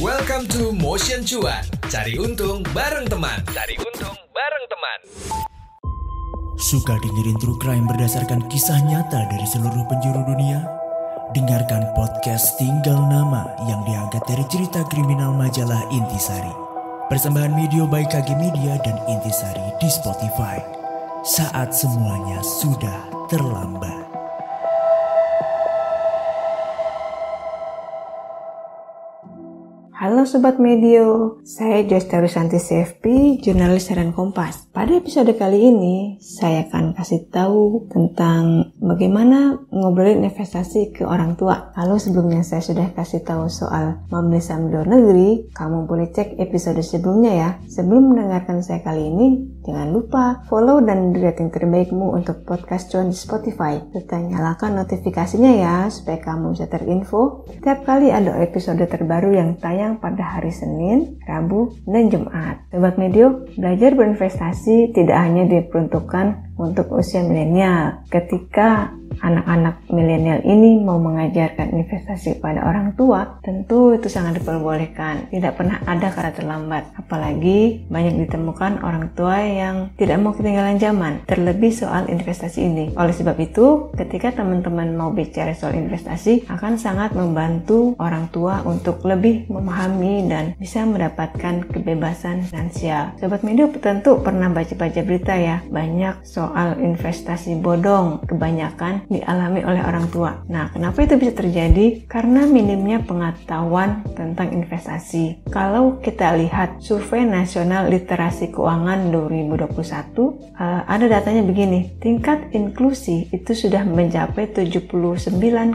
Welcome to Motion Cuan. Cari untung bareng teman. Suka dengerin true crime berdasarkan kisah nyata dari seluruh penjuru dunia? Dengarkan podcast Tinggal Nama yang diangkat dari cerita kriminal majalah Intisari. Persembahan video by KG Media dan Intisari di Spotify. Saat semuanya sudah terlambat. Halo Sobat Medio, saya Joyce Rusanti CFP, jurnalis Harian Kompas. Pada episode kali ini, saya akan kasih tahu tentang bagaimana ngobrolin investasi ke orang tua. Kalau sebelumnya saya sudah kasih tahu soal membeli saham di luar negeri, kamu boleh cek episode sebelumnya ya. Sebelum mendengarkan saya kali ini, jangan lupa follow dan rating terbaikmu untuk podcast cuan di Spotify. Serta nyalakan notifikasinya ya, supaya kamu bisa terinfo setiap kali ada episode terbaru yang tayang pada hari Senin, Rabu, dan Jumat. Sobat Medio, belajar berinvestasi tidak hanya diperuntukkan untuk usia milenial. Ketika anak-anak milenial ini mau mengajarkan investasi pada orang tua, tentu itu sangat diperbolehkan. Tidak pernah ada kata terlambat. Apalagi banyak ditemukan orang tua yang tidak mau ketinggalan zaman, terlebih soal investasi ini. Oleh sebab itu, ketika teman-teman mau bicara soal investasi, akan sangat membantu orang tua untuk lebih memahami dan bisa mendapatkan kebebasan finansial. Sobat Medio tentu pernah baca-baca berita ya, banyak soal investasi bodong, kebanyakan dialami oleh orang tua. Nah, kenapa itu bisa terjadi? Karena minimnya pengetahuan tentang investasi. Kalau kita lihat survei nasional literasi keuangan 2021, ada datanya begini, tingkat inklusi itu sudah mencapai 79,16%.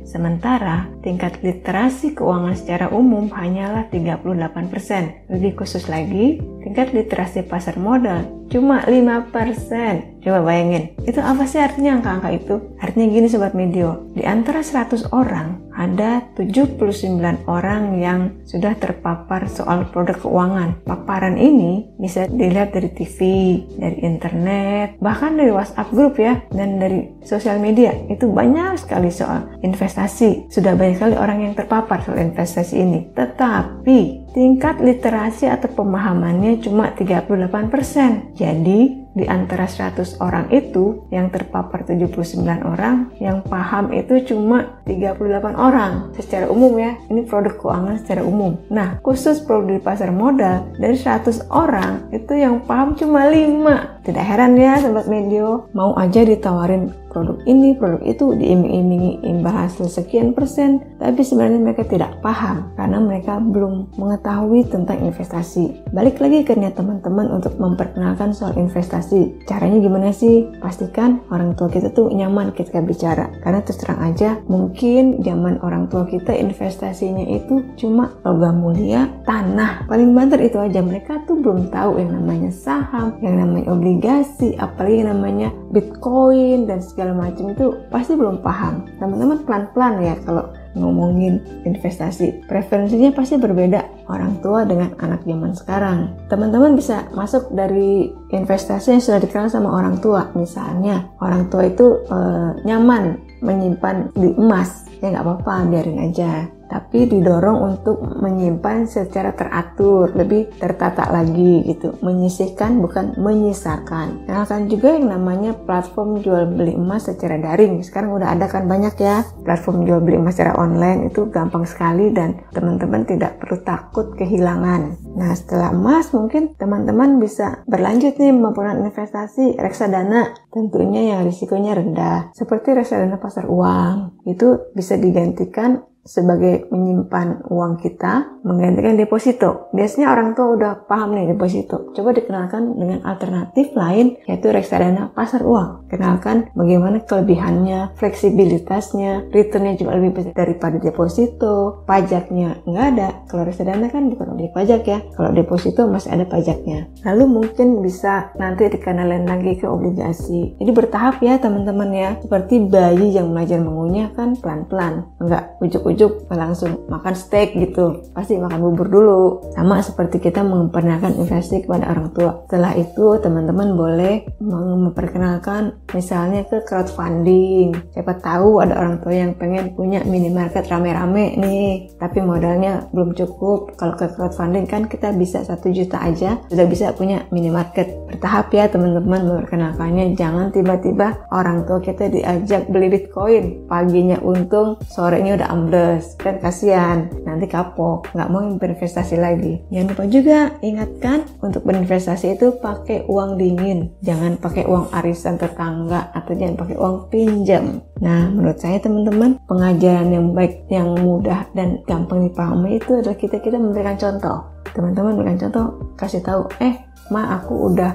Sementara tingkat literasi keuangan secara umum hanyalah 38%. Lebih khusus lagi, tingkat literasi pasar modal cuma 5%. Coba bayangin, itu apa sih artinya angka-angka itu? Artinya gini Sobat Medio, di antara 100 orang, ada 79 orang yang sudah terpapar soal produk keuangan. Paparan ini bisa dilihat dari TV, dari internet, bahkan dari WhatsApp group ya, dan dari sosial media. Itu banyak sekali soal investasi. Sudah banyak sekali orang yang terpapar soal investasi ini. Tetapi tingkat literasi atau pemahamannya cuma 38%. Jadi di antara 100 orang itu yang terpapar 79 orang, yang paham itu cuma 38 orang secara umum ya. Ini produk keuangan secara umum. Nah, khusus produk di pasar modal, dari 100 orang itu yang paham cuma 5. Tidak heran ya Sobat Medio, mau aja ditawarin produk ini, produk itu, diiming-imingi imbal hasil sekian persen, tapi sebenarnya mereka tidak paham karena mereka belum mengetahui tentang investasi. Balik lagi ke niat teman-teman untuk memperkenalkan soal investasi. Caranya gimana sih? Pastikan orang tua kita tuh nyaman ketika bicara, karena terus terang aja mungkin zaman orang tua kita investasinya itu cuma logam mulia, tanah, paling banter itu aja. Mereka tuh belum tahu yang namanya saham, yang namanya obligasi, apalagi yang namanya bitcoin dan segala macam, itu pasti belum paham. Teman-teman pelan-pelan ya kalau ngomongin investasi. Preferensinya pasti berbeda orang tua dengan anak zaman sekarang. Teman-teman bisa masuk dari investasi yang sudah dikenal sama orang tua. Misalnya orang tua itu nyaman menyimpan di emas, ya nggak apa-apa, biarin aja. Tapi didorong untuk menyimpan secara teratur, lebih tertata lagi gitu. Menyisihkan bukan menyisakan. Kenalkan juga yang namanya platform jual beli emas secara daring. Sekarang udah ada kan banyak ya platform jual beli emas secara online, itu gampang sekali dan teman-teman tidak perlu takut kehilangan. Nah, setelah emas mungkin teman-teman bisa berlanjut nih melakukan investasi reksadana. Tentunya yang risikonya rendah. Seperti reksadana pasar uang. Itu bisa digantikan sebagai menyimpan uang kita, menggantikan deposito. Biasanya orang tua udah paham nih deposito. Coba dikenalkan dengan alternatif lain, yaitu reksadana pasar uang. Kenalkan bagaimana kelebihannya, fleksibilitasnya, returnnya juga lebih besar daripada deposito, pajaknya nggak ada. Kalau reksadana kan bukan objek pajak ya. Kalau deposito masih ada pajaknya. Lalu mungkin bisa nanti dikenalin lagi ke obligasi. Jadi bertahap ya teman-teman ya. Seperti bayi yang belajar mengunyah kan pelan-pelan, nggak ujuk-ujuk ujuk-ujuk langsung makan steak gitu, pasti makan bubur dulu. Sama seperti kita memperkenalkan investasi kepada orang tua. Setelah itu teman-teman boleh memperkenalkan misalnya ke crowdfunding. Siapa tahu ada orang tua yang pengen punya minimarket rame-rame nih, tapi modalnya belum cukup. Kalau ke crowdfunding kan kita bisa 1 juta aja sudah bisa punya minimarket. Bertahap ya teman-teman memperkenalkannya. Jangan tiba-tiba orang tua kita diajak beli Bitcoin, paginya untung, sorenya udah ambles, kan kasihan, nanti kapok, nggak mau berinvestasi lagi. Jangan lupa juga ingatkan untuk berinvestasi itu pakai uang dingin, jangan pakai uang arisan tetangga atau jangan pakai uang pinjam. Nah, menurut saya teman-teman, pengajaran yang baik, yang mudah dan gampang dipahami itu adalah kita memberikan contoh. Teman-teman berikan contoh, kasih tahu, Ma, aku udah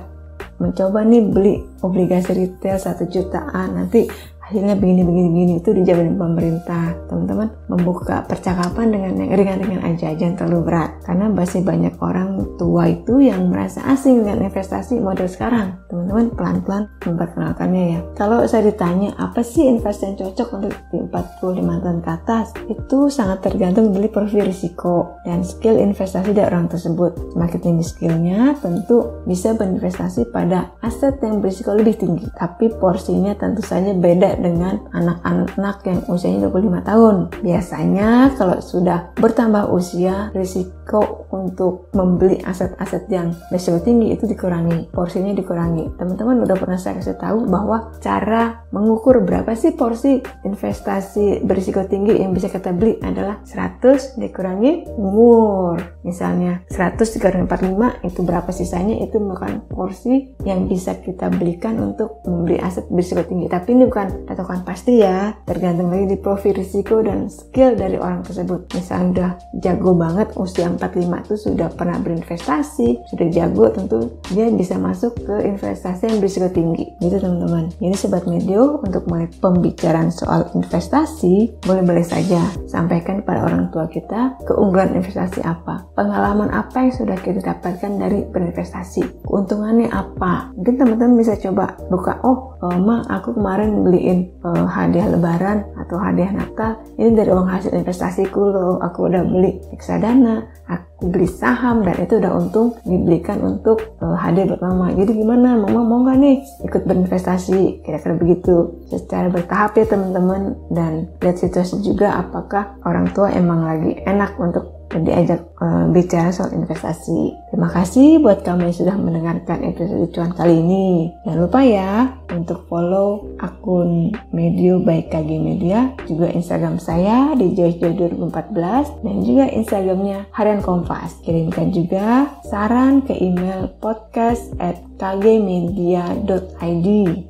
mencoba nih beli obligasi retail 1 jutaan, nanti hasilnya begini, itu dijamin pemerintah. Teman-teman membuka percakapan dengan yang ringan-ringan aja, jangan terlalu berat. Karena masih banyak orang tua itu yang merasa asing dengan investasi model sekarang. Teman-teman pelan-pelan memperkenalkannya ya. Kalau saya ditanya apa sih investasi yang cocok untuk di 45 tahun ke atas, itu sangat tergantung dari profil risiko dan skill investasi dari orang tersebut. Semakin tinggi skillnya, tentu bisa berinvestasi pada aset yang berisiko lebih tinggi. Tapi porsinya tentu saja beda dengan anak-anak yang usianya 25 tahun. Biasanya kalau sudah bertambah usia, risiko untuk membeli aset-aset yang berisiko tinggi itu dikurangi, porsinya dikurangi. Teman-teman udah pernah saya kasih tahu bahwa cara mengukur berapa sih porsi investasi berisiko tinggi yang bisa kita beli adalah 100 dikurangi umur. Misalnya 100 dikurangi 45, itu berapa sisanya, itu bukan porsi yang bisa kita belikan untuk membeli aset berisiko tinggi. Tapi ini bukan patokan pasti ya, tergantung lagi di profil risiko dan skill dari orang tersebut. Misalnya udah jago banget, usia 45 itu sudah pernah berinvestasi, sudah jago, tentu dia bisa masuk ke investasi yang berisiko tinggi gitu teman-teman. Jadi Sobat Medio, untuk mulai pembicaraan soal investasi, boleh-boleh saja sampaikan pada orang tua kita keunggulan investasi apa, pengalaman apa yang sudah kita dapatkan dari berinvestasi, keuntungannya apa. Mungkin teman-teman bisa coba buka, Ma, aku kemarin beliin hadiah lebaran atau hadiah Natal, ini dari uang hasil investasiku loh, aku udah beli reksadana, aku beli saham, dan itu udah untung dibelikan untuk hadiah buat mama. Jadi gimana, mama mau gak nih ikut berinvestasi, kira-kira begitu. Secara bertahap ya teman-teman, dan lihat situasi juga apakah orang tua emang lagi enak untuk diajak bicara soal investasi. Terima kasih buat kamu yang sudah mendengarkan episode cuan kali ini. Jangan lupa ya untuk follow akun Medio by KG Media, juga Instagram saya di joyce2014 dan juga Instagramnya Harian Kompas. Kirimkan juga saran ke email podcast@kgmedia.id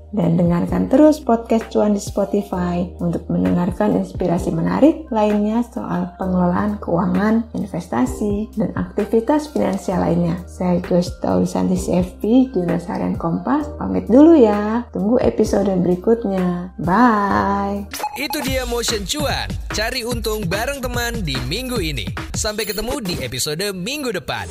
dan dengarkan terus podcast cuan di Spotify untuk mendengarkan inspirasi menarik lainnya soal pengelolaan keuangan, investasi, dan aktivitas finansial lainnya. Saya Joyce Taulisanti CFP, Jurnalis Harian Kompas. Pamit dulu ya. Tunggu episode berikutnya. Bye. Itu dia Motion Cuan. Cari untung bareng teman di minggu ini. Sampai ketemu di episode minggu depan.